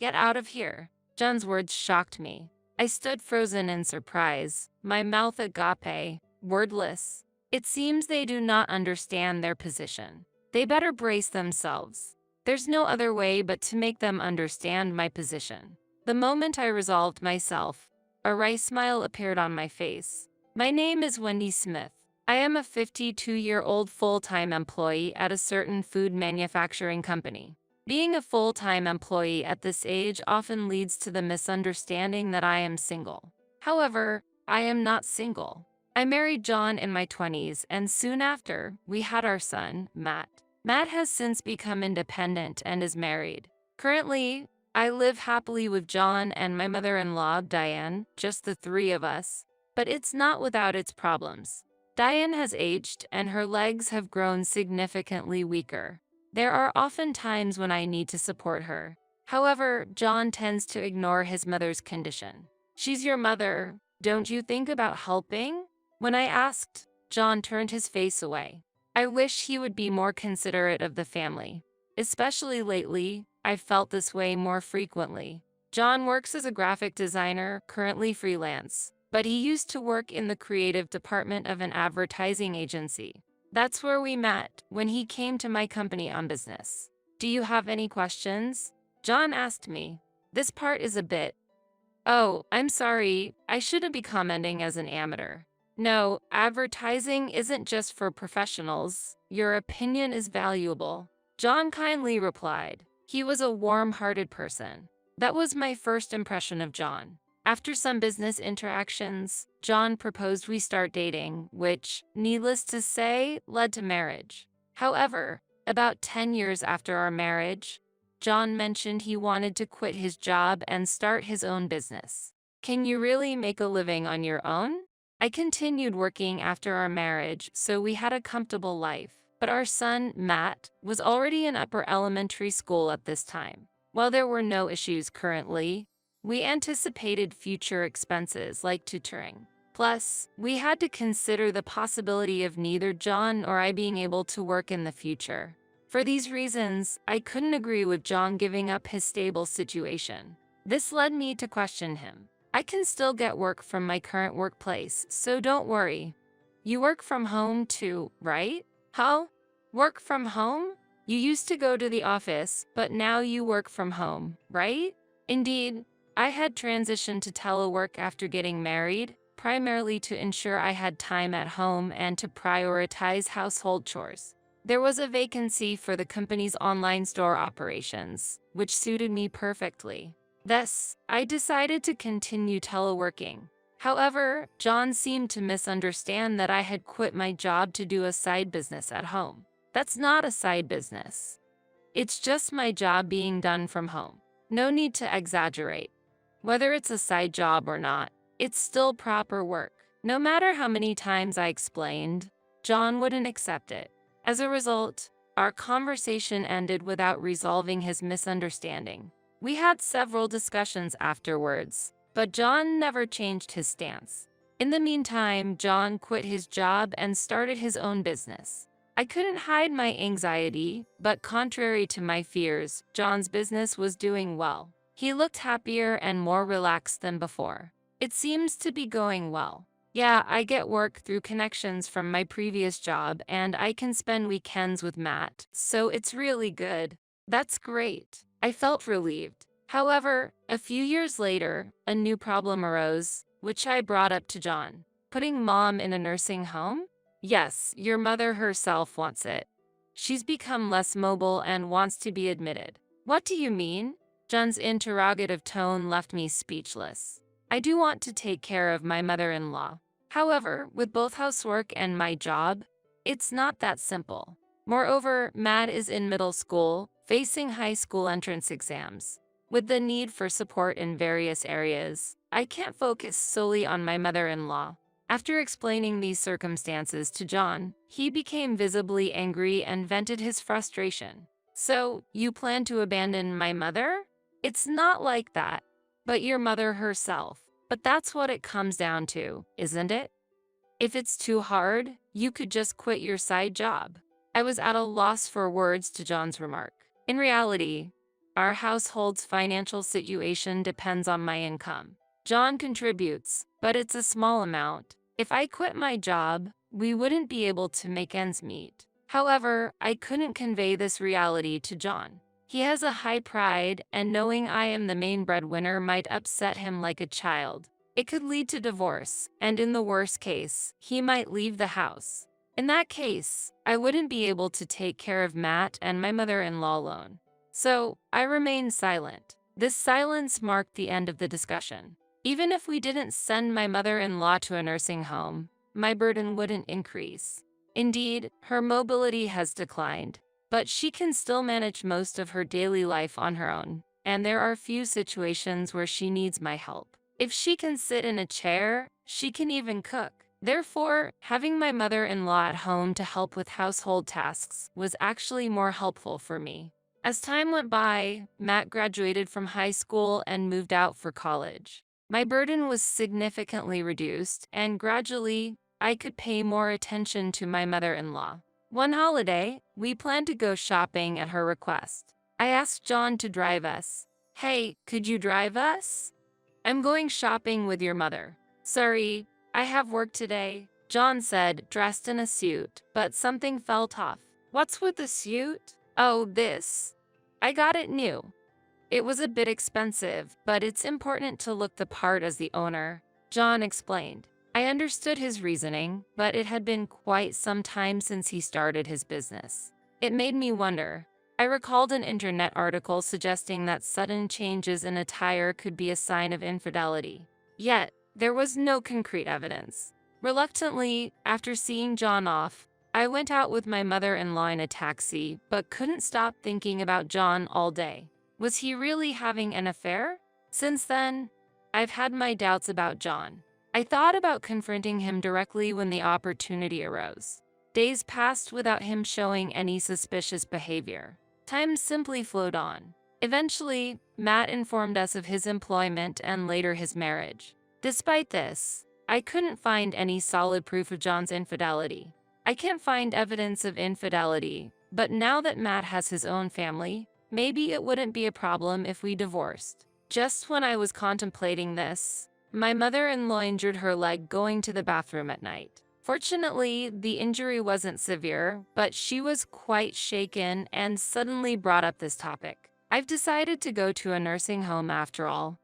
Get out of here. John's words shocked me. I stood frozen in surprise, my mouth agape, wordless. It seems they do not understand their position. They better brace themselves. There's no other way but to make them understand my position. The moment I resolved myself, a wry smile appeared on my face. My name is Wendy Smith. I am a 52-year-old full-time employee at a certain food manufacturing company. Being a full-time employee at this age often leads to the misunderstanding that I am single. However, I am not single. I married John in my 20s, and soon after, we had our son, Matt. Matt has since become independent and is married. Currently, I live happily with John and my mother-in-law, Diane, just the three of us. But it's not without its problems. Diane has aged and her legs have grown significantly weaker. There are often times when I need to support her. However, John tends to ignore his mother's condition. She's your mother. Don't you think about helping? When I asked, John turned his face away. I wish he would be more considerate of the family. Especially lately, I've felt this way more frequently. John works as a graphic designer, currently freelance, but he used to work in the creative department of an advertising agency. That's where we met, when he came to my company on business. Do you have any questions? John asked me. This part is a bit. Oh, I'm sorry, I shouldn't be commenting as an amateur. No, advertising isn't just for professionals. Your opinion is valuable. John kindly replied. He was a warm-hearted person. That was my first impression of John. After some business interactions, John proposed we start dating, which, needless to say, led to marriage. However, about 10 years after our marriage, John mentioned he wanted to quit his job and start his own business. Can you really make a living on your own? I continued working after our marriage, so we had a comfortable life. But our son, Matt, was already in upper elementary school at this time. While there were no issues currently, we anticipated future expenses like tutoring. Plus, we had to consider the possibility of neither John or I being able to work in the future. For these reasons, I couldn't agree with John giving up his stable situation. This led me to question him. I can still get work from my current workplace, so don't worry. You work from home too, right? How? Work from home? You used to go to the office, but now you work from home, right? Indeed, I had transitioned to telework after getting married, primarily to ensure I had time at home and to prioritize household chores. There was a vacancy for the company's online store operations, which suited me perfectly. Thus, I decided to continue teleworking. However, John seemed to misunderstand that I had quit my job to do a side business at home. That's not a side business. It's just my job being done from home. No need to exaggerate. Whether it's a side job or not, it's still proper work. No matter how many times I explained, John wouldn't accept it. As a result, our conversation ended without resolving his misunderstanding. We had several discussions afterwards, but John never changed his stance. In the meantime, John quit his job and started his own business. I couldn't hide my anxiety, but contrary to my fears, John's business was doing well. He looked happier and more relaxed than before. It seems to be going well. Yeah, I get work through connections from my previous job and I can spend weekends with Matt, so it's really good. That's great. I felt relieved. However, a few years later, a new problem arose, which I brought up to John. Putting Mom in a nursing home? Yes, your mother herself wants it. She's become less mobile and wants to be admitted. What do you mean? John's interrogative tone left me speechless. I do want to take care of my mother-in-law. However, with both housework and my job, it's not that simple. Moreover, Matt is in middle school, facing high school entrance exams. With the need for support in various areas, I can't focus solely on my mother-in-law. After explaining these circumstances to John, he became visibly angry and vented his frustration. So, you plan to abandon my mother? It's not like that. But your mother herself. But that's what it comes down to, isn't it? If it's too hard, you could just quit your side job. I was at a loss for words to John's remark. In reality, Our household's financial situation depends on my income. John contributes, but it's a small amount. If I quit my job, we wouldn't be able to make ends meet. However, I couldn't convey this reality to John. He has a high pride, and knowing I am the main breadwinner might upset him like a child. It could lead to divorce, and in the worst case, he might leave the house. In that case, I wouldn't be able to take care of Matt and my mother-in-law alone. So, I remained silent. This silence marked the end of the discussion. Even if we didn't send my mother-in-law to a nursing home, my burden wouldn't increase. Indeed, her mobility has declined, but she can still manage most of her daily life on her own, and there are few situations where she needs my help. If she can sit in a chair, she can even cook. Therefore, having my mother-in-law at home to help with household tasks was actually more helpful for me. As time went by, Matt graduated from high school and moved out for college. My burden was significantly reduced, and gradually, I could pay more attention to my mother-in-law. One holiday, we planned to go shopping at her request. I asked John to drive us. "Hey, could you drive us? I'm going shopping with your mother." "Sorry, I have work today," John said, dressed in a suit, but something felt off. "What's with the suit?" "Oh, this. I got it new. It was a bit expensive, but it's important to look the part as the owner," John explained. I understood his reasoning, but it had been quite some time since he started his business. It made me wonder. I recalled an internet article suggesting that sudden changes in attire could be a sign of infidelity. Yet, there was no concrete evidence. Reluctantly, after seeing John off, I went out with my mother-in-law in a taxi, but couldn't stop thinking about John all day. Was he really having an affair? Since then, I've had my doubts about John. I thought about confronting him directly when the opportunity arose. Days passed without him showing any suspicious behavior. Time simply flowed on. Eventually, Matt informed us of his employment and later his marriage. Despite this, I couldn't find any solid proof of John's infidelity. I can't find evidence of infidelity, but now that Matt has his own family, maybe it wouldn't be a problem if we divorced. Just when I was contemplating this, my mother-in-law injured her leg going to the bathroom at night. Fortunately, the injury wasn't severe, but she was quite shaken and suddenly brought up this topic. "I've decided to go to a nursing home after all,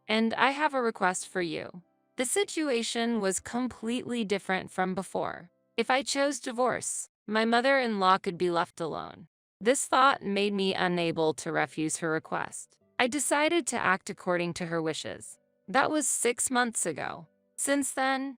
and I have a request for you." The situation was completely different from before. If I chose divorce, my mother-in-law could be left alone. This thought made me unable to refuse her request. I decided to act according to her wishes. That was 6 months ago. Since then,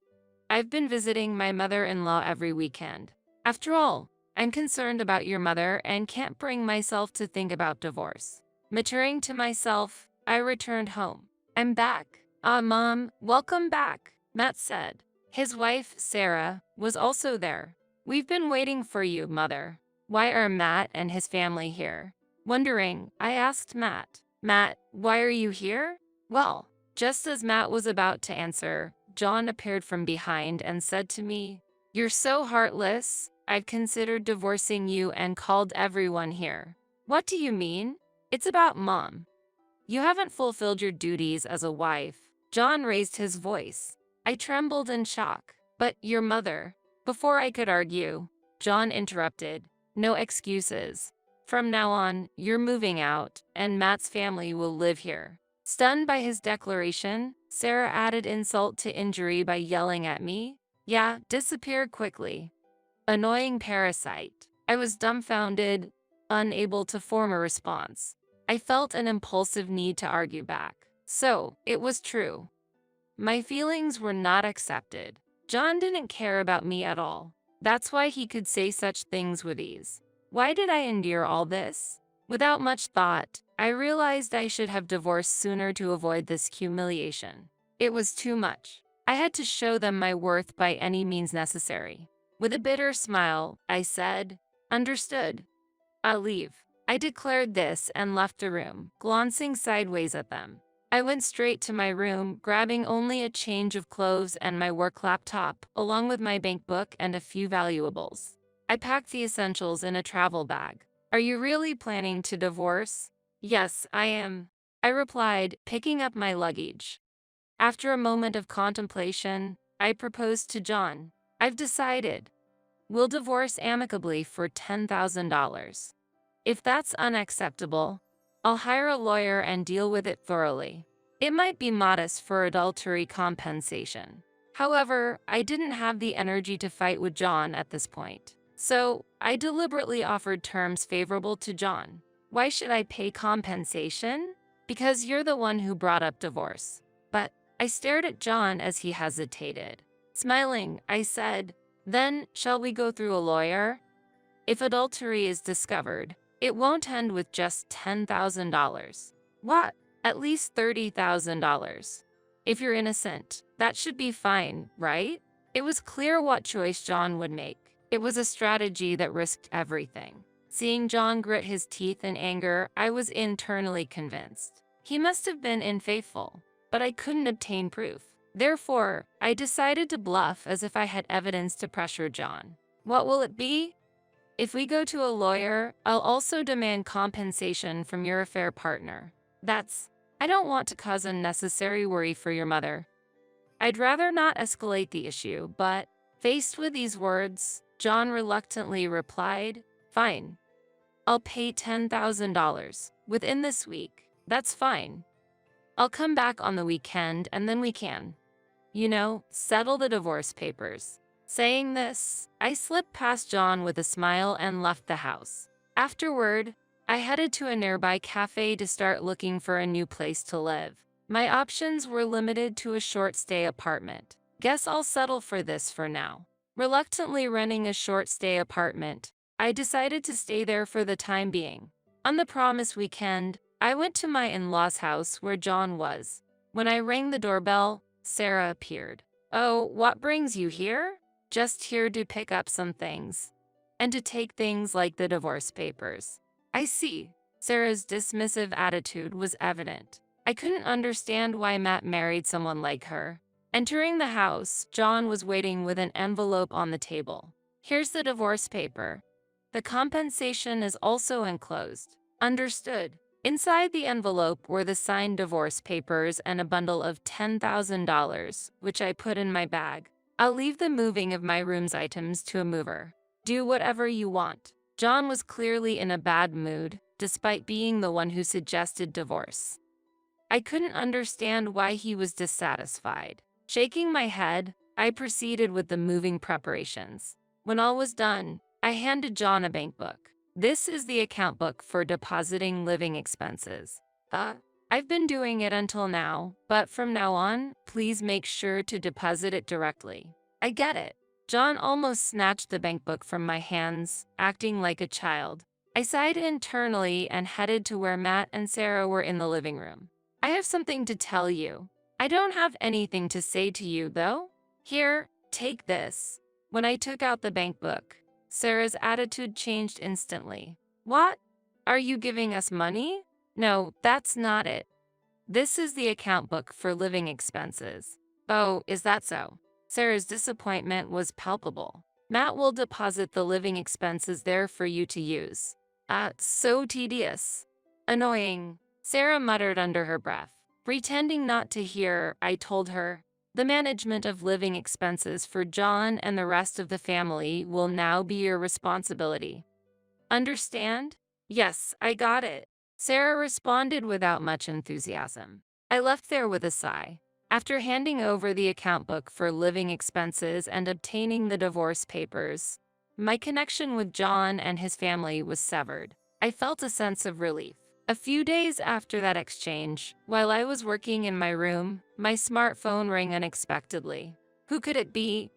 I've been visiting my mother-in-law every weekend. After all, I'm concerned about your mother and can't bring myself to think about divorce. Muttering to myself, I returned home. "I'm back." Mom, welcome back," Matt said. His wife, Sarah, was also there. "We've been waiting for you, Mother. Why are Matt and his family here?" Wondering, I asked Matt, "Matt, why are you here?" Well, just as Matt was about to answer, John appeared from behind and said to me, "You're so heartless. I've considered divorcing you and called everyone here." "What do you mean?" "It's about Mom. You haven't fulfilled your duties as a wife." John raised his voice. I trembled in shock. "But your mother." Before I could argue, John interrupted. "No excuses. From now on, you're moving out, and Matt's family will live here." Stunned by his declaration, Sarah added insult to injury by yelling at me, "Yeah, disappear quickly. Annoying parasite." I was dumbfounded, unable to form a response. I felt an impulsive need to argue back. So, it was true. My feelings were not accepted. John didn't care about me at all. That's why he could say such things with ease. Why did I endure all this? Without much thought, I realized I should have divorced sooner to avoid this humiliation. It was too much. I had to show them my worth by any means necessary. With a bitter smile, I said, "Understood. I'll leave." I declared this and left the room, glancing sideways at them. I went straight to my room, grabbing only a change of clothes and my work laptop, along with my bank book and a few valuables. I packed the essentials in a travel bag. "Are you really planning to divorce?" Yes, I am, I replied, picking up my luggage. After a moment of contemplation, I proposed to John. I've decided. We'll divorce amicably for $10,000. If that's unacceptable, I'll hire a lawyer and deal with it thoroughly. It might be modest for adultery compensation. However, I didn't have the energy to fight with John at this point. So, I deliberately offered terms favorable to John. Why should I pay compensation? Because you're the one who brought up divorce. But I stared at John as he hesitated. Smiling, I said, then, shall we go through a lawyer? If adultery is discovered, it won't end with just $10,000. What? At least $30,000. If you're innocent, that should be fine, right? It was clear what choice John would make. It was a strategy that risked everything. Seeing John grit his teeth in anger, I was internally convinced. He must have been unfaithful, but I couldn't obtain proof. Therefore, I decided to bluff as if I had evidence to pressure John. What will it be? If we go to a lawyer, I'll also demand compensation from your affair partner. I don't want to cause unnecessary worry for your mother. I'd rather not escalate the issue, but faced with these words, John reluctantly replied, fine. I'll pay $10,000 within this week. That's fine. I'll come back on the weekend and then we can, settle the divorce papers. Saying this, I slipped past John with a smile and left the house. Afterward, I headed to a nearby cafe to start looking for a new place to live. My options were limited to a short-stay apartment. Guess I'll settle for this for now. Reluctantly renting a short-stay apartment, I decided to stay there for the time being. On the promised weekend, I went to my in-laws' house where John was. When I rang the doorbell, Sarah appeared. Oh, what brings you here? Just here to pick up some things. And to take things like the divorce papers. I see. Sarah's dismissive attitude was evident. I couldn't understand why Matt married someone like her. Entering the house, John was waiting with an envelope on the table. Here's the divorce paper. The compensation is also enclosed. Understood. Inside the envelope were the signed divorce papers and a bundle of $10,000, which I put in my bag. I'll leave the moving of my room's items to a mover. Do whatever you want. John was clearly in a bad mood, despite being the one who suggested divorce. I couldn't understand why he was dissatisfied. Shaking my head, I proceeded with the moving preparations. When all was done, I handed John a bank book. This is the account book for depositing living expenses. I've been doing it until now, but from now on, please make sure to deposit it directly. I get it. John almost snatched the bank book from my hands, acting like a child. I sighed internally and headed to where Matt and Sarah were in the living room. I have something to tell you. I don't have anything to say to you, though. Here, take this. When I took out the bank book, Sarah's attitude changed instantly. What? Are you giving us money? No, that's not it. This is the account book for living expenses. Oh, is that so? Sarah's disappointment was palpable. Matt will deposit the living expenses there for you to use. So tedious. Annoying. Sarah muttered under her breath. Pretending not to hear, I told her, the management of living expenses for John and the rest of the family will now be your responsibility. Understand? Yes, I got it. Sarah responded without much enthusiasm. I left there with a sigh. After handing over the account book for living expenses and obtaining the divorce papers, my connection with John and his family was severed. I felt a sense of relief. A few days after that exchange, while I was working in my room, my smartphone rang unexpectedly. Who could it be?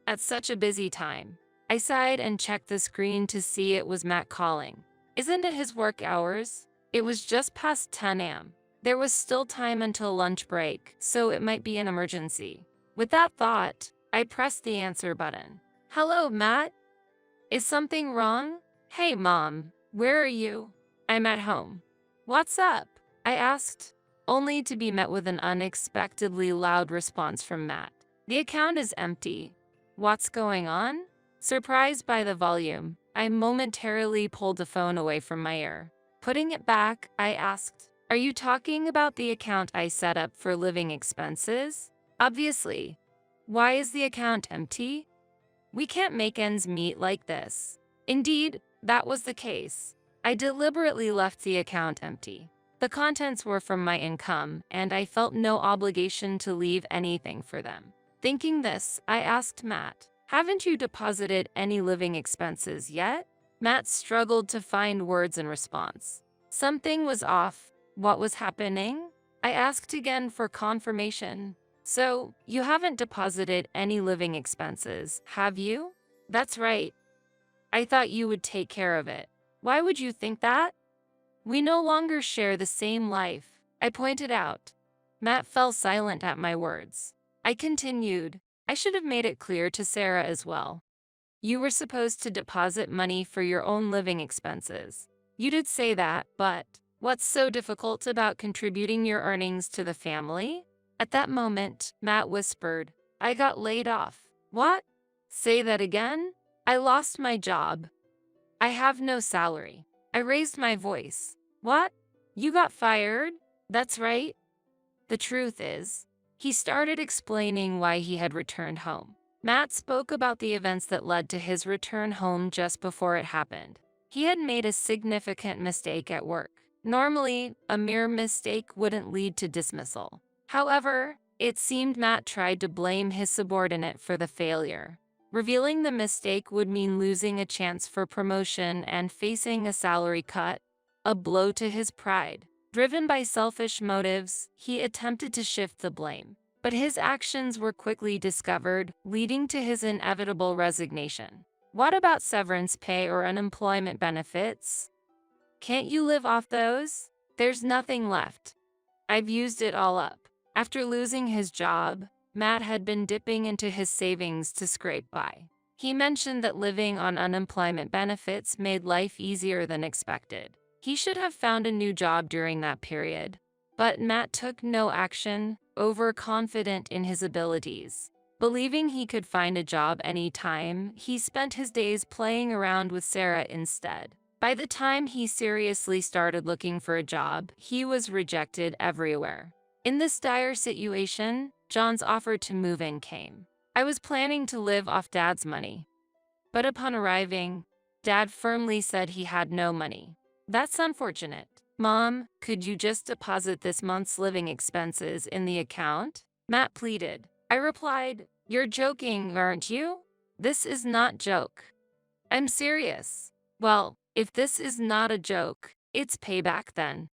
At such a busy time. I sighed and checked the screen to see it was Matt calling. Isn't it his work hours? It was just past 10 a.m. There was still time until lunch break, so it might be an emergency. With that thought, I pressed the answer button. Hello, Matt? Is something wrong? Hey, Mom, where are you? I'm at home. What's up? I asked, only to be met with an unexpectedly loud response from Matt. The account is empty. What's going on? Surprised by the volume, I momentarily pulled the phone away from my ear. Putting it back, I asked, "Are you talking about the account I set up for living expenses?" "Obviously. Why is the account empty?" "We can't make ends meet like this." Indeed, that was the case. I deliberately left the account empty. The contents were from my income, and I felt no obligation to leave anything for them. Thinking this, I asked Matt, "Haven't you deposited any living expenses yet?" Matt struggled to find words in response. Something was off. What was happening? I asked again for confirmation. "So, you haven't deposited any living expenses, have you?" "That's right. I thought you would take care of it." "Why would you think that?" "We no longer share the same life," I pointed out. Matt fell silent at my words. I continued, "I should have made it clear to Sarah as well. You were supposed to deposit money for your own living expenses. You did say that, but what's so difficult about contributing your earnings to the family?" At that moment, Matt whispered, "I got laid off." "What?" "Say that again?" "I lost my job. I have no salary." I raised my voice. "What? You got fired?" "That's right." The truth is, he started explaining why he had returned home. Matt spoke about the events that led to his return home just before it happened. He had made a significant mistake at work. Normally, a mere mistake wouldn't lead to dismissal. However, it seemed Matt tried to blame his subordinate for the failure. Revealing the mistake would mean losing a chance for promotion and facing a salary cut, a blow to his pride. Driven by selfish motives, he attempted to shift the blame. But his actions were quickly discovered, leading to his inevitable resignation. "What about severance pay or unemployment benefits? Can't you live off those?" "There's nothing left. I've used it all up." After losing his job, Matt had been dipping into his savings to scrape by. He mentioned that living on unemployment benefits made life easier than expected. He should have found a new job during that period. But Matt took no action, overconfident in his abilities. Believing he could find a job anytime, he spent his days playing around with Sarah instead. By the time he seriously started looking for a job, he was rejected everywhere. In this dire situation, John's offer to move in came. I was planning to live off Dad's money. But upon arriving, Dad firmly said he had no money. "That's unfortunate. Mom, could you just deposit this month's living expenses in the account?" Matt pleaded. I replied, "You're joking, aren't you?" "This is not joke. I'm serious." "Well, if this is not a joke, it's payback then.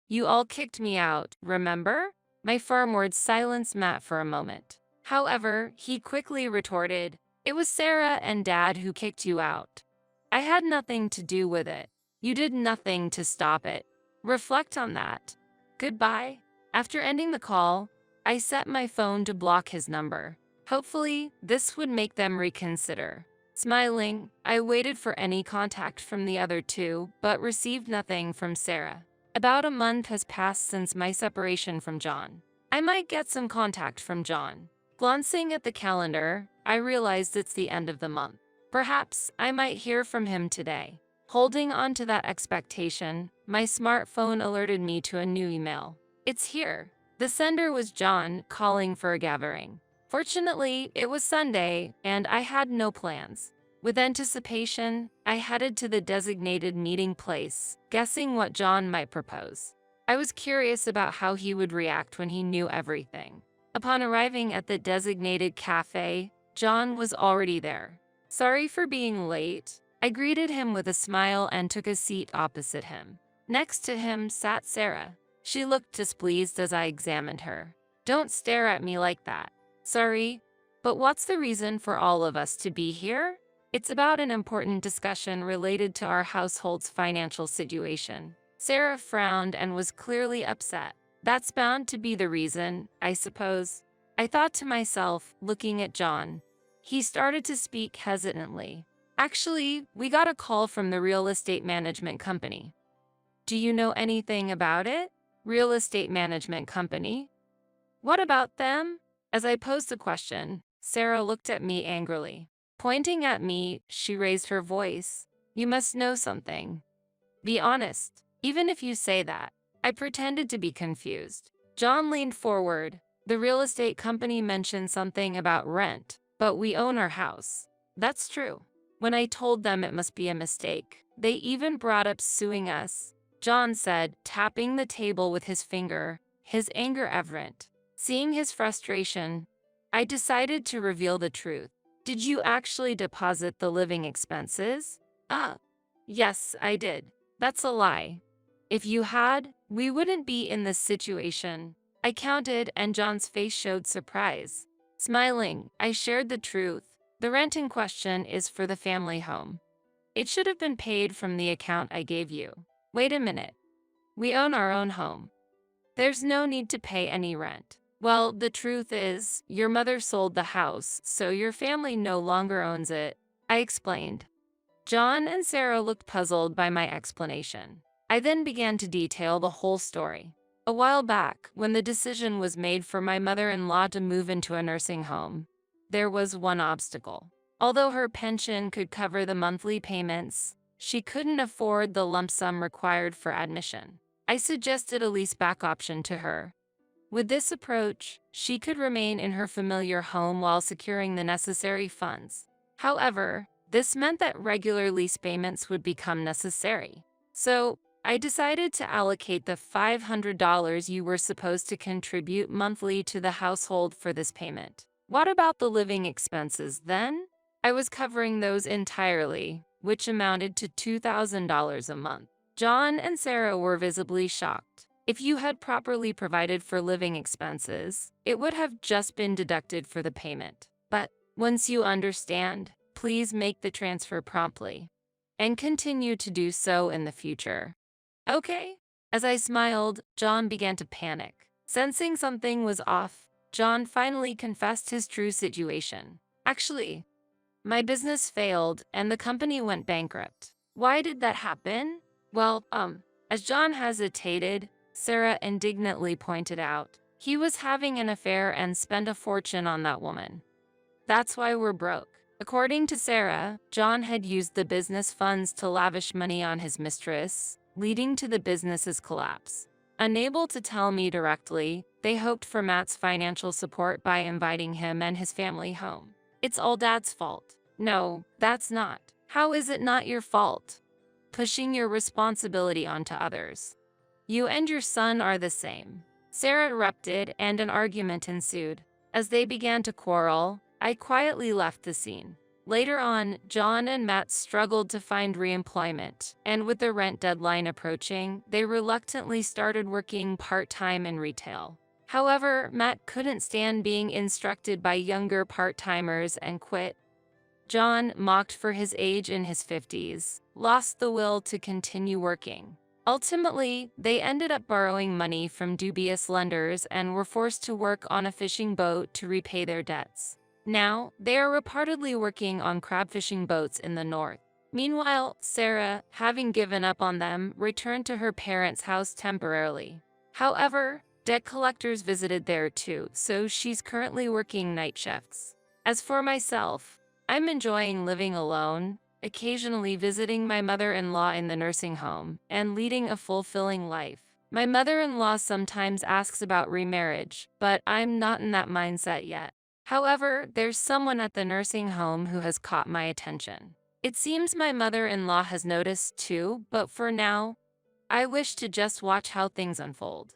You all kicked me out, remember?" My firm words silenced Matt for a moment. However, he quickly retorted, "It was Sarah and Dad who kicked you out. I had nothing to do with it. You did nothing to stop it. Reflect on that. Goodbye." After ending the call, I set my phone to block his number. Hopefully, this would make them reconsider. Smiling, I waited for any contact from the other two, but received nothing from Sarah. About a month has passed since my separation from John. I might get some contact from John. Glancing at the calendar, I realized it's the end of the month. Perhaps I might hear from him today. Holding on to that expectation, my smartphone alerted me to a new email. It's here. The sender was John calling for a gathering. Fortunately, it was Sunday, and I had no plans. With anticipation, I headed to the designated meeting place, guessing what John might propose. I was curious about how he would react when he knew everything. Upon arriving at the designated cafe, John was already there. "Sorry for being late." I greeted him with a smile and took a seat opposite him. Next to him sat Sarah. She looked displeased as I examined her. "Don't stare at me like that." "Sorry, but what's the reason for all of us to be here?" "It's about an important discussion related to our household's financial situation." Sarah frowned and was clearly upset. "That's bound to be the reason, I suppose." I thought to myself, looking at John. He started to speak hesitantly. "Actually, we got a call from the real estate management company." "Do you know anything about it?" "Real estate management company? What about them?" As I posed the question, Sarah looked at me angrily. Pointing at me, she raised her voice. "You must know something. Be honest." Even if you say that. I pretended to be confused. John leaned forward. The real estate company mentioned something about rent, but we own our house. That's true. When I told them it must be a mistake, they even brought up suing us, John said, tapping the table with his finger, his anger evident. Seeing his frustration, I decided to reveal the truth. Did you actually deposit the living expenses? Yes, I did. That's a lie. If you had, we wouldn't be in this situation. I counted, and John's face showed surprise. Smiling, I shared the truth. The rent in question is for the family home. It should have been paid from the account I gave you. Wait a minute. We own our own home. There's no need to pay any rent. Well, the truth is, your mother sold the house, so your family no longer owns it, I explained. John and Sarah looked puzzled by my explanation. I then began to detail the whole story. A while back, when the decision was made for my mother-in-law to move into a nursing home, there was one obstacle. Although her pension could cover the monthly payments, she couldn't afford the lump sum required for admission. I suggested a lease-back option to her. With this approach, she could remain in her familiar home while securing the necessary funds. However, this meant that regular lease payments would become necessary. So, I decided to allocate the $500 you were supposed to contribute monthly to the household for this payment. What about the living expenses then? I was covering those entirely, which amounted to $2,000 a month. John and Sarah were visibly shocked. If you had properly provided for living expenses, it would have just been deducted for the payment. But once you understand, please make the transfer promptly and continue to do so in the future. Okay. As I smiled, John began to panic. Sensing something was off, John finally confessed his true situation. Actually, my business failed and the company went bankrupt. Why did that happen? Well, as John hesitated, Sarah indignantly pointed out, he was having an affair and spent a fortune on that woman. That's why we're broke. According to Sarah, John had used the business funds to lavish money on his mistress, leading to the business's collapse. Unable to tell me directly, they hoped for Matt's financial support by inviting him and his family home. It's all Dad's fault. No, that's not. How is it not your fault? Pushing your responsibility onto others. You and your son are the same. Sarah erupted and an argument ensued. As they began to quarrel, I quietly left the scene. Later on, John and Matt struggled to find re-employment, and with the rent deadline approaching, they reluctantly started working part-time in retail. However, Matt couldn't stand being instructed by younger part-timers and quit. John, mocked for his age in his 50s, lost the will to continue working. Ultimately, they ended up borrowing money from dubious lenders and were forced to work on a fishing boat to repay their debts. Now, they are reportedly working on crab fishing boats in the north. Meanwhile, Sarah, having given up on them, returned to her parents' house temporarily. However, debt collectors visited there too, so she's currently working night shifts. As for myself, I'm enjoying living alone, occasionally visiting my mother-in-law in the nursing home, and leading a fulfilling life. My mother-in-law sometimes asks about remarriage, but I'm not in that mindset yet. However, there's someone at the nursing home who has caught my attention. It seems my mother-in-law has noticed too, but for now, I wish to just watch how things unfold.